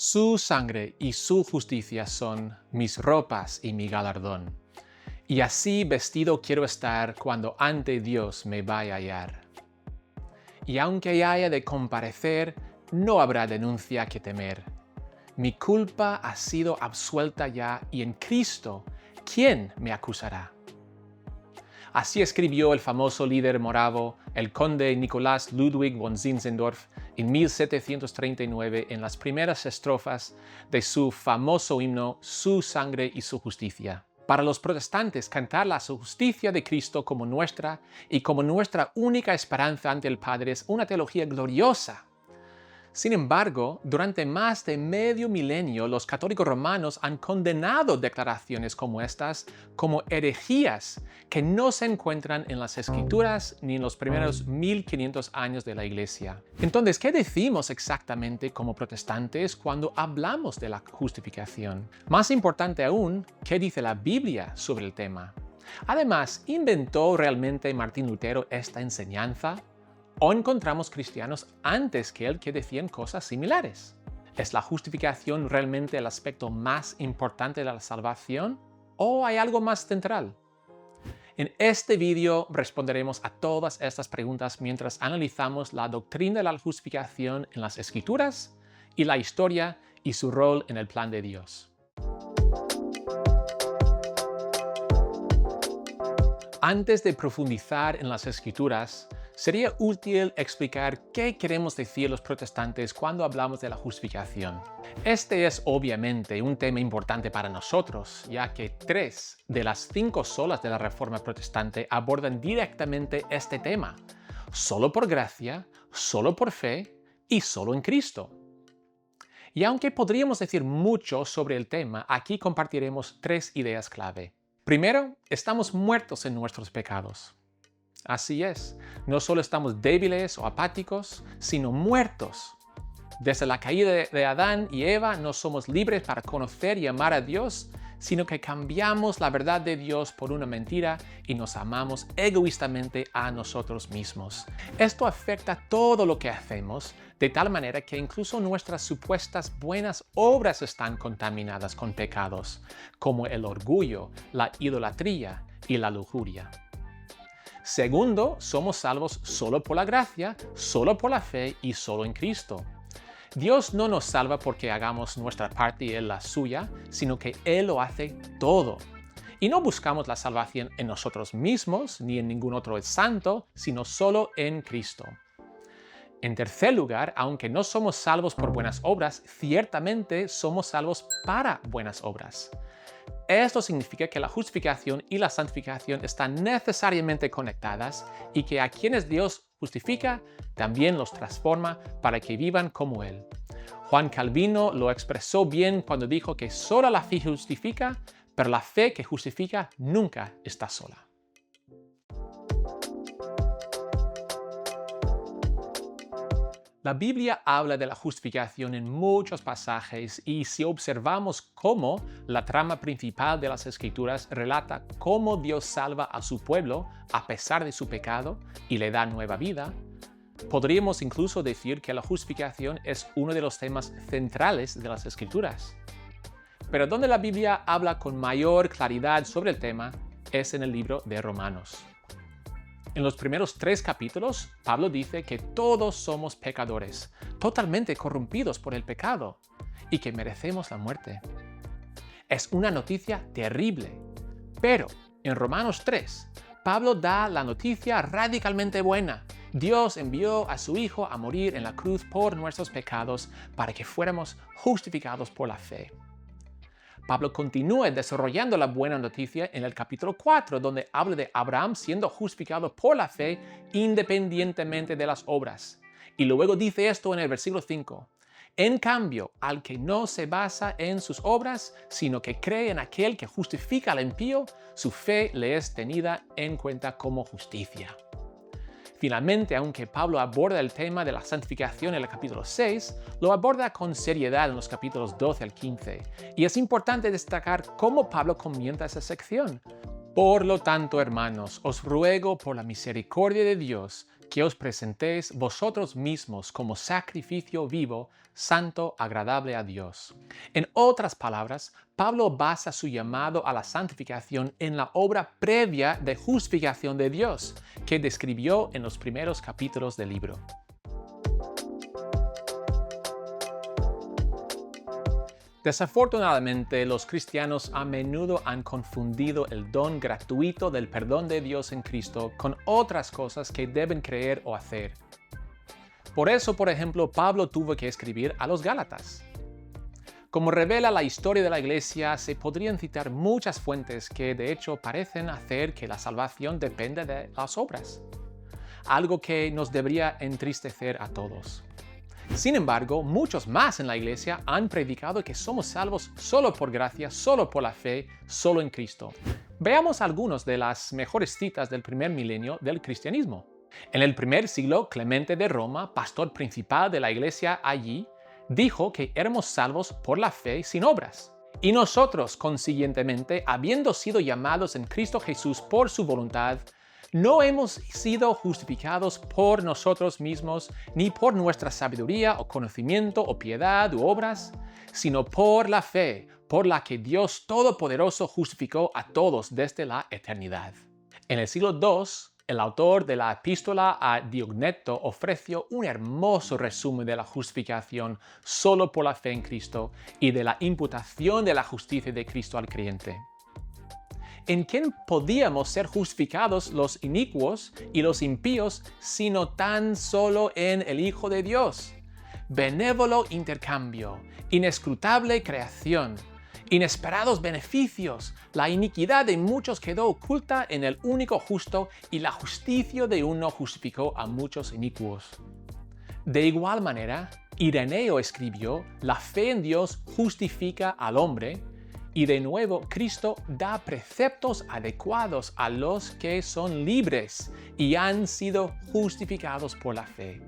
Su sangre y su justicia son mis ropas y mi galardón. Y así vestido quiero estar cuando ante Dios me vaya a hallar. Y aunque haya de comparecer, no habrá denuncia que temer. Mi culpa ha sido absuelta ya, y en Cristo, ¿quién me acusará? Así escribió el famoso líder moravo, el conde Nicolás Ludwig von Zinzendorf, en 1739 en las primeras estrofas de su famoso himno Su sangre y su justicia. Para los protestantes, cantar la justicia de Cristo como nuestra y como nuestra única esperanza ante el Padre es una teología gloriosa. Sin embargo, durante más de medio milenio, los católicos romanos han condenado declaraciones como estas como herejías que no se encuentran en las Escrituras ni en los primeros 1500 años de la Iglesia. Entonces, ¿qué decimos exactamente como protestantes cuando hablamos de la justificación? Más importante aún, ¿qué dice la Biblia sobre el tema? Además, ¿inventó realmente Martín Lutero esta enseñanza? ¿O encontramos cristianos antes que él que decían cosas similares? ¿Es la justificación realmente el aspecto más importante de la salvación? ¿O hay algo más central? En este vídeo responderemos a todas estas preguntas mientras analizamos la doctrina de la justificación en las Escrituras y la historia y su rol en el plan de Dios. Antes de profundizar en las Escrituras, sería útil explicar qué queremos decir los protestantes cuando hablamos de la justificación. Este es obviamente un tema importante para nosotros, ya que 3 de las 5 solas de la Reforma Protestante abordan directamente este tema: solo por gracia, solo por fe y solo en Cristo. Y aunque podríamos decir mucho sobre el tema, aquí compartiremos 3 ideas clave. Primero, estamos muertos en nuestros pecados. Así es, no solo estamos débiles o apáticos, sino muertos. Desde la caída de Adán y Eva no somos libres para conocer y amar a Dios, sino que cambiamos la verdad de Dios por una mentira y nos amamos egoístamente a nosotros mismos. Esto afecta todo lo que hacemos, de tal manera que incluso nuestras supuestas buenas obras están contaminadas con pecados, como el orgullo, la idolatría y la lujuria. Segundo, somos salvos solo por la gracia, solo por la fe y solo en Cristo. Dios no nos salva porque hagamos nuestra parte y Él la suya, sino que Él lo hace todo. Y no buscamos la salvación en nosotros mismos ni en ningún otro santo, sino solo en Cristo. En tercer lugar, aunque no somos salvos por buenas obras, ciertamente somos salvos para buenas obras. Esto significa que la justificación y la santificación están necesariamente conectadas y que a quienes Dios justifica, también los transforma para que vivan como Él. Juan Calvino lo expresó bien cuando dijo que solo la fe justifica, pero la fe que justifica nunca está sola. La Biblia habla de la justificación en muchos pasajes y si observamos cómo la trama principal de las Escrituras relata cómo Dios salva a su pueblo a pesar de su pecado y le da nueva vida, podríamos incluso decir que la justificación es uno de los temas centrales de las Escrituras. Pero donde la Biblia habla con mayor claridad sobre el tema es en el libro de Romanos. En los primeros 3 capítulos, Pablo dice que todos somos pecadores, totalmente corrompidos por el pecado, y que merecemos la muerte. Es una noticia terrible, pero en Romanos 3, Pablo da la noticia radicalmente buena. Dios envió a su Hijo a morir en la cruz por nuestros pecados para que fuéramos justificados por la fe. Pablo continúa desarrollando la buena noticia en el capítulo 4, donde habla de Abraham siendo justificado por la fe independientemente de las obras. Y luego dice esto en el versículo 5. En cambio, al que no se basa en sus obras, sino que cree en aquel que justifica al impío, su fe le es tenida en cuenta como justicia. Finalmente, aunque Pablo aborda el tema de la santificación en el capítulo 6, lo aborda con seriedad en los capítulos 12 al 15. Y es importante destacar cómo Pablo comienza esa sección. Por lo tanto, hermanos, os ruego por la misericordia de Dios que os presentéis vosotros mismos como sacrificio vivo, santo, agradable a Dios. En otras palabras, Pablo basa su llamado a la santificación en la obra previa de justificación de Dios, que describió en los primeros capítulos del libro. Desafortunadamente, los cristianos a menudo han confundido el don gratuito del perdón de Dios en Cristo con otras cosas que deben creer o hacer. Por eso, por ejemplo, Pablo tuvo que escribir a los Gálatas. Como revela la historia de la Iglesia, se podrían citar muchas fuentes que de hecho parecen hacer que la salvación dependa de las obras, algo que nos debería entristecer a todos. Sin embargo, muchos más en la Iglesia han predicado que somos salvos solo por gracia, solo por la fe, solo en Cristo. Veamos algunas de las mejores citas del primer milenio del cristianismo. En el primer siglo, Clemente de Roma, pastor principal de la Iglesia allí, dijo que éramos salvos por la fe sin obras. Y nosotros, consiguientemente, habiendo sido llamados en Cristo Jesús por su voluntad, no hemos sido justificados por nosotros mismos, ni por nuestra sabiduría o conocimiento o piedad u obras, sino por la fe, por la que Dios Todopoderoso justificó a todos desde la eternidad. En el siglo II, el autor de la epístola a Diogneto ofreció un hermoso resumen de la justificación solo por la fe en Cristo y de la imputación de la justicia de Cristo al creyente. ¿En quién podíamos ser justificados los inicuos y los impíos sino tan solo en el Hijo de Dios? Benévolo intercambio, inescrutable creación, inesperados beneficios, la iniquidad de muchos quedó oculta en el único justo y la justicia de uno justificó a muchos inicuos. De igual manera, Ireneo escribió, la fe en Dios justifica al hombre. Y de nuevo, Cristo da preceptos adecuados a los que son libres y han sido justificados por la fe.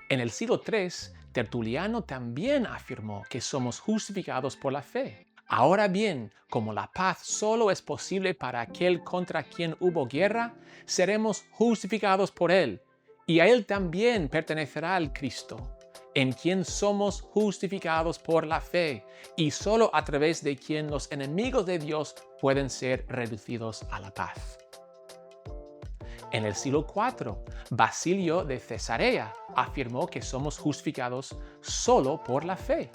En el siglo III, Tertuliano también afirmó que somos justificados por la fe. Ahora bien, como la paz solo es posible para aquel contra quien hubo guerra, seremos justificados por él, y a él también pertenecerá el Cristo, en quien somos justificados por la fe, y solo a través de quien los enemigos de Dios pueden ser reducidos a la paz. En el siglo IV, Basilio de Cesarea afirmó que somos justificados solo por la fe,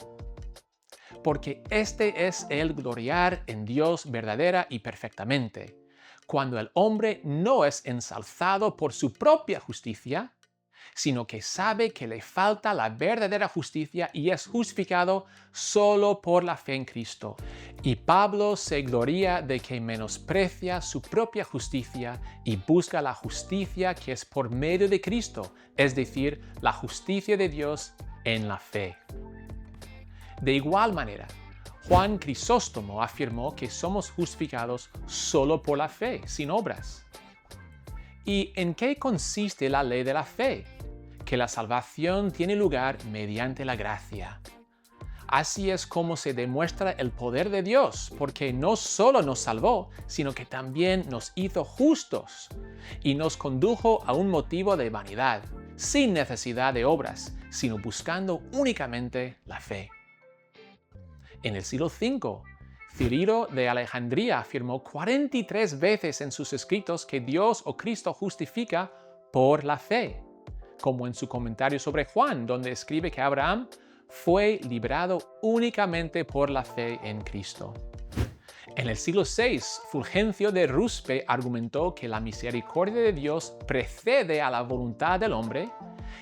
porque este es el gloriar en Dios verdadera y perfectamente, cuando el hombre no es ensalzado por su propia justicia, sino que sabe que le falta la verdadera justicia y es justificado solo por la fe en Cristo. Y Pablo se gloria de que menosprecia su propia justicia y busca la justicia que es por medio de Cristo, es decir, la justicia de Dios en la fe. De igual manera, Juan Crisóstomo afirmó que somos justificados solo por la fe, sin obras. ¿Y en qué consiste la ley de la fe? Que la salvación tiene lugar mediante la gracia. Así es como se demuestra el poder de Dios, porque no solo nos salvó, sino que también nos hizo justos y nos condujo a un motivo de vanidad, sin necesidad de obras, sino buscando únicamente la fe. En el siglo V, Cirilo de Alejandría afirmó 43 veces en sus escritos que Dios o Cristo justifica por la fe, como en su comentario sobre Juan, donde escribe que Abraham fue librado únicamente por la fe en Cristo. En el siglo VI, Fulgencio de Ruspe argumentó que la misericordia de Dios precede a la voluntad del hombre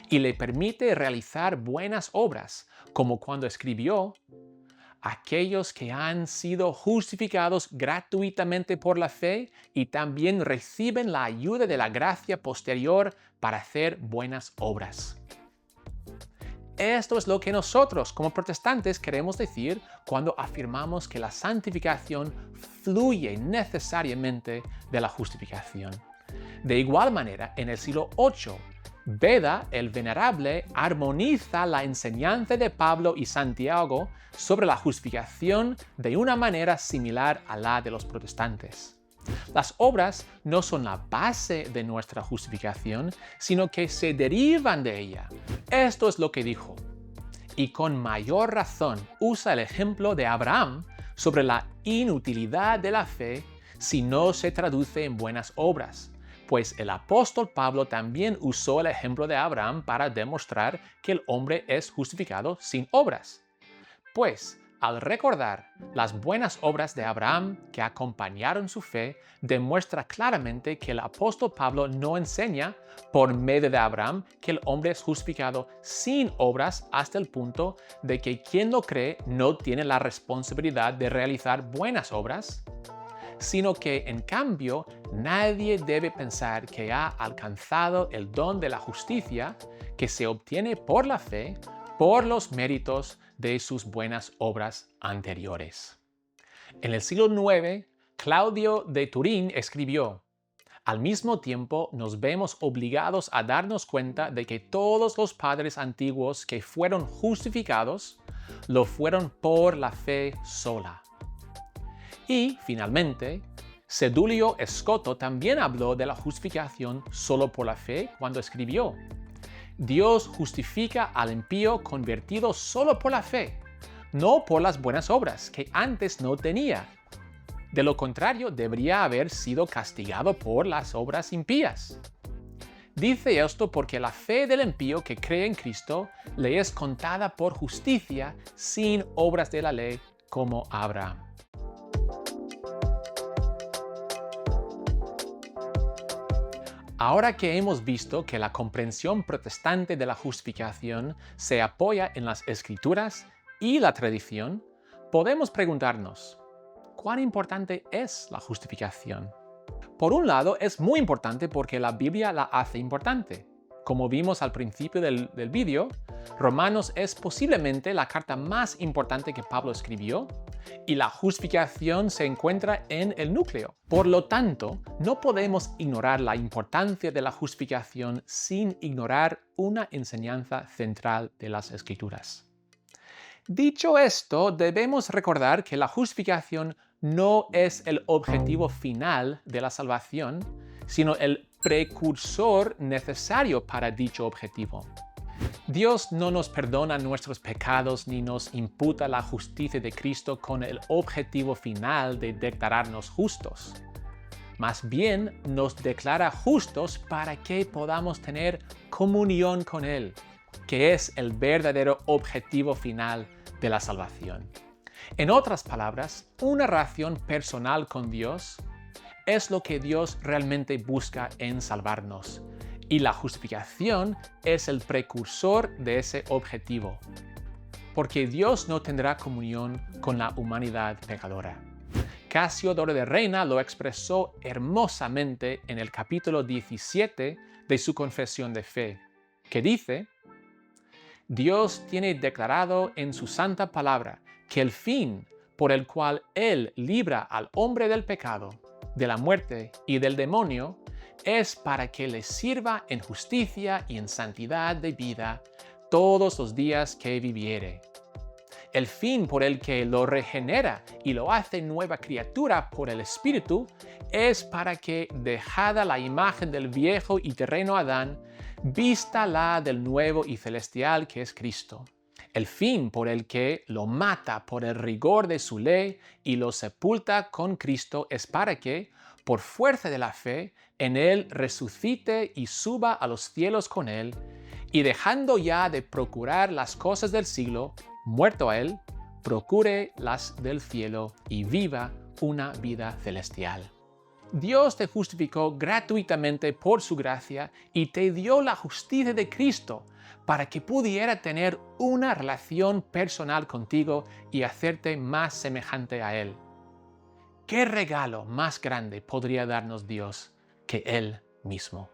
y le permite realizar buenas obras, como cuando escribió: aquellos que han sido justificados gratuitamente por la fe y también reciben la ayuda de la gracia posterior para hacer buenas obras. Esto es lo que nosotros, como protestantes, queremos decir cuando afirmamos que la santificación fluye necesariamente de la justificación. De igual manera, en el siglo VIII, Beda el Venerable armoniza la enseñanza de Pablo y Santiago sobre la justificación de una manera similar a la de los protestantes. Las obras no son la base de nuestra justificación, sino que se derivan de ella. Esto es lo que dijo. Y con mayor razón usa el ejemplo de Abraham sobre la inutilidad de la fe si no se traduce en buenas obras, pues el apóstol Pablo también usó el ejemplo de Abraham para demostrar que el hombre es justificado sin obras. Pues, al recordar las buenas obras de Abraham que acompañaron su fe, demuestra claramente que el apóstol Pablo no enseña por medio de Abraham que el hombre es justificado sin obras hasta el punto de que quien lo cree no tiene la responsabilidad de realizar buenas obras, sino que en cambio nadie debe pensar que ha alcanzado el don de la justicia que se obtiene por la fe, por los méritos de sus buenas obras anteriores. En el siglo IX, Claudio de Turín escribió: al mismo tiempo nos vemos obligados a darnos cuenta de que todos los padres antiguos que fueron justificados lo fueron por la fe sola. Y, finalmente, Sedulio Escoto también habló de la justificación solo por la fe cuando escribió: Dios justifica al impío convertido solo por la fe, no por las buenas obras que antes no tenía. De lo contrario, debería haber sido castigado por las obras impías. Dice esto porque la fe del impío que cree en Cristo le es contada por justicia sin obras de la ley como Abraham. Ahora que hemos visto que la comprensión protestante de la justificación se apoya en las Escrituras y la tradición, podemos preguntarnos, ¿cuán importante es la justificación? Por un lado, es muy importante porque la Biblia la hace importante. Como vimos al principio del vídeo, Romanos es posiblemente la carta más importante que Pablo escribió y la justificación se encuentra en el núcleo. Por lo tanto, no podemos ignorar la importancia de la justificación sin ignorar una enseñanza central de las Escrituras. Dicho esto, debemos recordar que la justificación no es el objetivo final de la salvación, sino el precursor necesario para dicho objetivo. Dios no nos perdona nuestros pecados ni nos imputa la justicia de Cristo con el objetivo final de declararnos justos. Más bien nos declara justos para que podamos tener comunión con Él, que es el verdadero objetivo final de la salvación. En otras palabras, una relación personal con Dios es lo que Dios realmente busca en salvarnos, y la justificación es el precursor de ese objetivo, porque Dios no tendrá comunión con la humanidad pecadora. Casiodoro de Reina lo expresó hermosamente en el capítulo 17 de su Confesión de Fe, que dice: Dios tiene declarado en su santa palabra que el fin por el cual Él libra al hombre del pecado, de la muerte y del demonio, es para que le sirva en justicia y en santidad de vida todos los días que viviere. El fin por el que lo regenera y lo hace nueva criatura por el Espíritu es para que, dejada la imagen del viejo y terreno Adán, vista la del nuevo y celestial que es Cristo. El fin por el que lo mata por el rigor de su ley y lo sepulta con Cristo es para que, por fuerza de la fe, en Él resucite y suba a los cielos con Él, y dejando ya de procurar las cosas del siglo, muerto a Él, procure las del cielo y viva una vida celestial. Dios te justificó gratuitamente por su gracia y te dio la justicia de Cristo para que pudiera tener una relación personal contigo y hacerte más semejante a Él. ¿Qué regalo más grande podría darnos Dios que Él mismo?